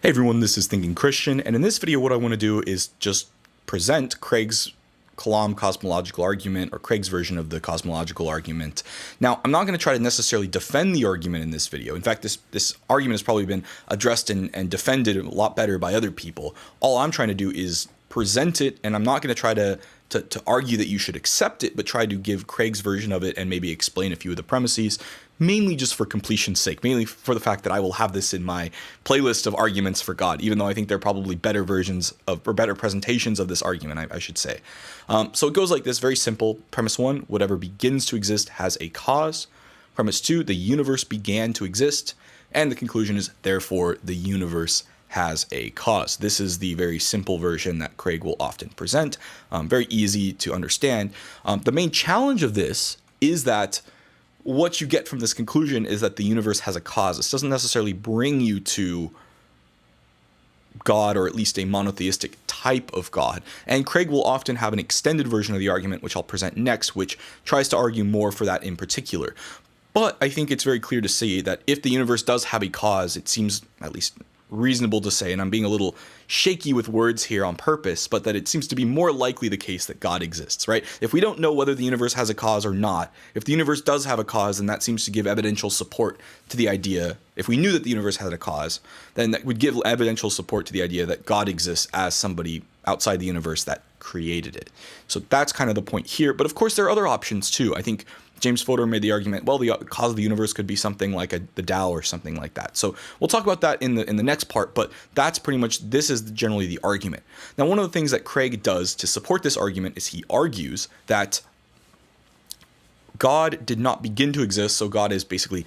Hey everyone, this is Thinking Christian, and in this video what I want to do is just present Craig's Kalam Cosmological Argument, or Craig's version of the cosmological argument. Now, I'm not going to try to necessarily defend the argument in this video. In fact, this argument has probably been addressed and defended a lot better by other people. All I'm trying to do is present it, and I'm not going to try to argue that you should accept it, but try to give Craig's version of it and maybe explain a few of the premises, mainly just for completion's sake, mainly for the fact that I will have this in my playlist of arguments for God, even though I think there are probably better versions of, or better presentations of this argument, I should say. So it goes like this, very simple. Premise 1, whatever begins to exist has a cause. Premise 2, the universe began to exist. And the conclusion is, therefore, the universe has a cause. This is the very simple version that Craig will often present. Very easy to understand. The main challenge of this is that what you get from this conclusion is that the universe has a cause. This doesn't necessarily bring you to God, or at least a monotheistic type of God. And Craig will often have an extended version of the argument, which I'll present next, which tries to argue more for that in particular. But I think it's very clear to see that if the universe does have a cause, it seems at least reasonable to say, and I'm being a little shaky with words here on purpose, but that it seems to be more likely the case that God exists, right? If we don't know whether the universe has a cause or not, if the universe does have a cause, then that seems to give evidential support to the idea. If we knew that the universe had a cause, then that would give evidential support to the idea that God exists as somebody outside the universe that created it. So that's kind of the point here. But of course, there are other options too. I think James Fodor made the argument, well, the cause of the universe could be something like the Tao or something like that. So we'll talk about that in the next part, but that's pretty much, this is generally the argument. Now, one of the things that Craig does to support this argument is he argues that God did not begin to exist, so God is basically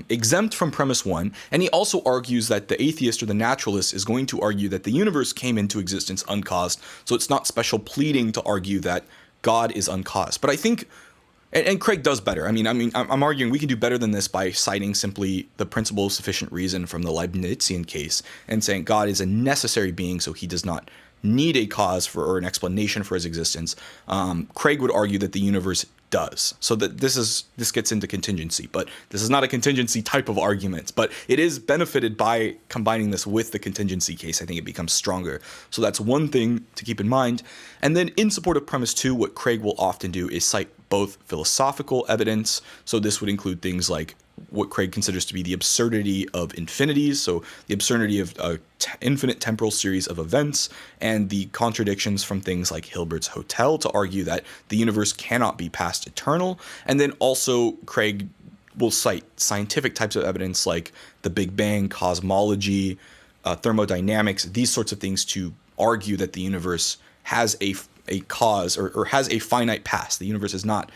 exempt from premise 1, and he also argues that the atheist or the naturalist is going to argue that the universe came into existence uncaused, so it's not special pleading to argue that God is uncaused. But I think, and Craig does better. I'm arguing we can do better than this by citing simply the principle of sufficient reason from the Leibnizian case and saying God is a necessary being, so he does not need a cause for or an explanation for his existence. Craig would argue that the universe does. So that this gets into contingency, but this is not a contingency type of argument, but it is benefited by combining this with the contingency case. I think it becomes stronger. So that's one thing to keep in mind. And then in support of premise 2, what Craig will often do is cite both philosophical evidence. So this would include things like what Craig considers to be the absurdity of infinities, so the absurdity of an infinite temporal series of events, and the contradictions from things like Hilbert's Hotel to argue that the universe cannot be past eternal. And then also Craig will cite scientific types of evidence like the Big Bang, cosmology, thermodynamics, these sorts of things to argue that the universe has a cause or has a finite past. The universe is not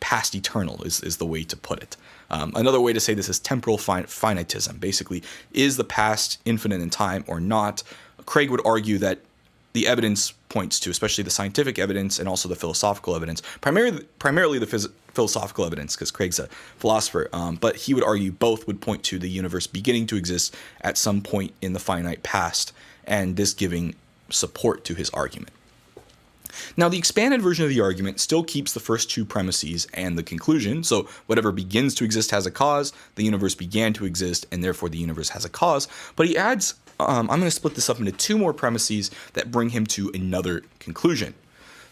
past eternal is the way to put it. Another way to say this is temporal finitism. Basically, is the past infinite in time or not? Craig would argue that the evidence points to, especially the scientific evidence and also the philosophical evidence, primarily the philosophical evidence, because Craig's a philosopher, but he would argue both would point to the universe beginning to exist at some point in the finite past, and this giving support to his argument. Now, the expanded version of the argument still keeps the first two premises and the conclusion. So whatever begins to exist has a cause, the universe began to exist, and therefore the universe has a cause. But he adds, I'm going to split this up into two more premises that bring him to another conclusion.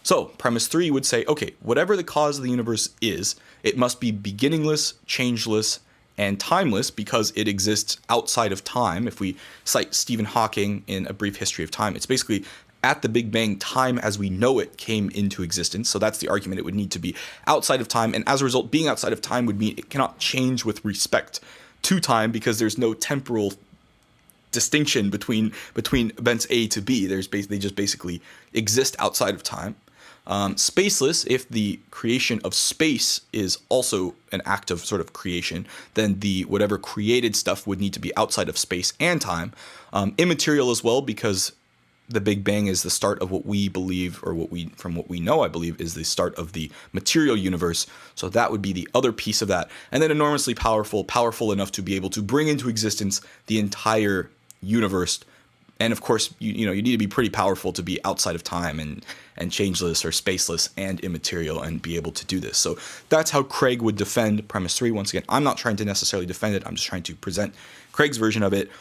So premise 3 would say, okay, whatever the cause of the universe is, it must be beginningless, changeless, and timeless because it exists outside of time. If we cite Stephen Hawking in A Brief History of Time, it's basically at the Big Bang, time as we know it came into existence. So that's the argument. It would need to be outside of time. And as a result, being outside of time would mean it cannot change with respect to time because there's no temporal distinction between events A to B. They just basically exist outside of time. Spaceless, if the creation of space is also an act of sort of creation, then the whatever created stuff would need to be outside of space and time. Immaterial as well, because the Big Bang is the start of what we believe, or from what we know, I believe, is the start of the material universe. So that would be the other piece of that. And then enormously powerful enough to be able to bring into existence the entire universe. And of course, you need to be pretty powerful to be outside of time and changeless or spaceless and immaterial and be able to do this. So that's how Craig would defend premise 3. Once again, I'm not trying to necessarily defend it. I'm just trying to present Craig's version of it.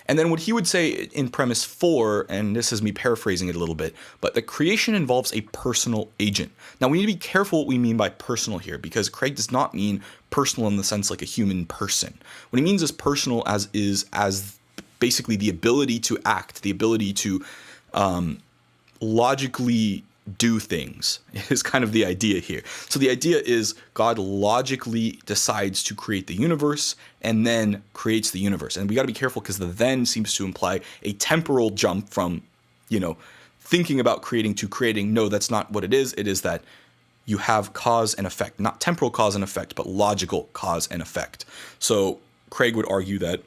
And then what he would say in premise 4, and this is me paraphrasing it a little bit, but the creation involves a personal agent. Now we need to be careful what we mean by personal here, because Craig does not mean personal in the sense like a human person. What he means is personal as basically the ability to act, the ability to logically do things is kind of the idea here. So the idea is God logically decides to create the universe and then creates the universe. And we got to be careful because the then seems to imply a temporal jump from, thinking about creating to creating. No, that's not what it is. It is that you have cause and effect, not temporal cause and effect, but logical cause and effect. So Craig would argue that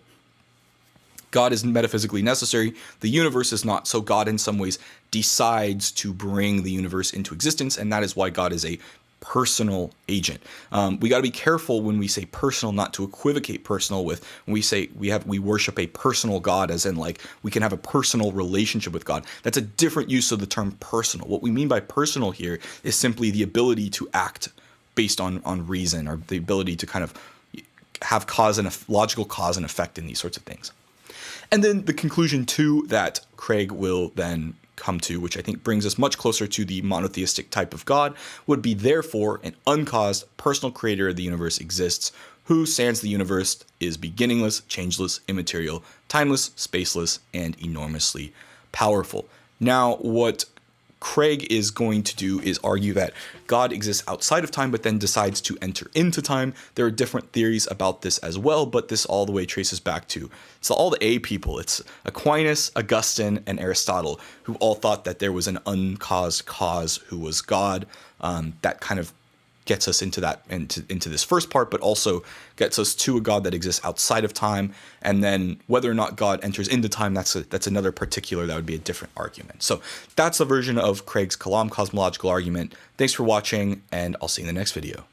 God is metaphysically necessary. The universe is not. So God in some ways decides to bring the universe into existence. And that is why God is a personal agent. We got to be careful when we say personal, not to equivocate personal with when we say we worship a personal God, as in like we can have a personal relationship with God. That's a different use of the term personal. What we mean by personal here is simply the ability to act based on reason, or the ability to kind of have logical cause and effect in these sorts of things. And then the conclusion 2 that Craig will then come to, which I think brings us much closer to the monotheistic type of God, would be therefore an uncaused personal creator of the universe exists, who sans the universe is beginningless, changeless, immaterial, timeless, spaceless, and enormously powerful. Now, what Craig is going to do is argue that God exists outside of time, but then decides to enter into time. There are different theories about this as well, but this all the way traces back to all the A people. It's Aquinas, Augustine, and Aristotle, who all thought that there was an uncaused cause who was God. That kind of gets us into this first part, but also gets us to a God that exists outside of time. And then whether or not God enters into time, that's another particular, that would be a different argument. So that's a version of Craig's Kalam Cosmological Argument. Thanks for watching, and I'll see you in the next video.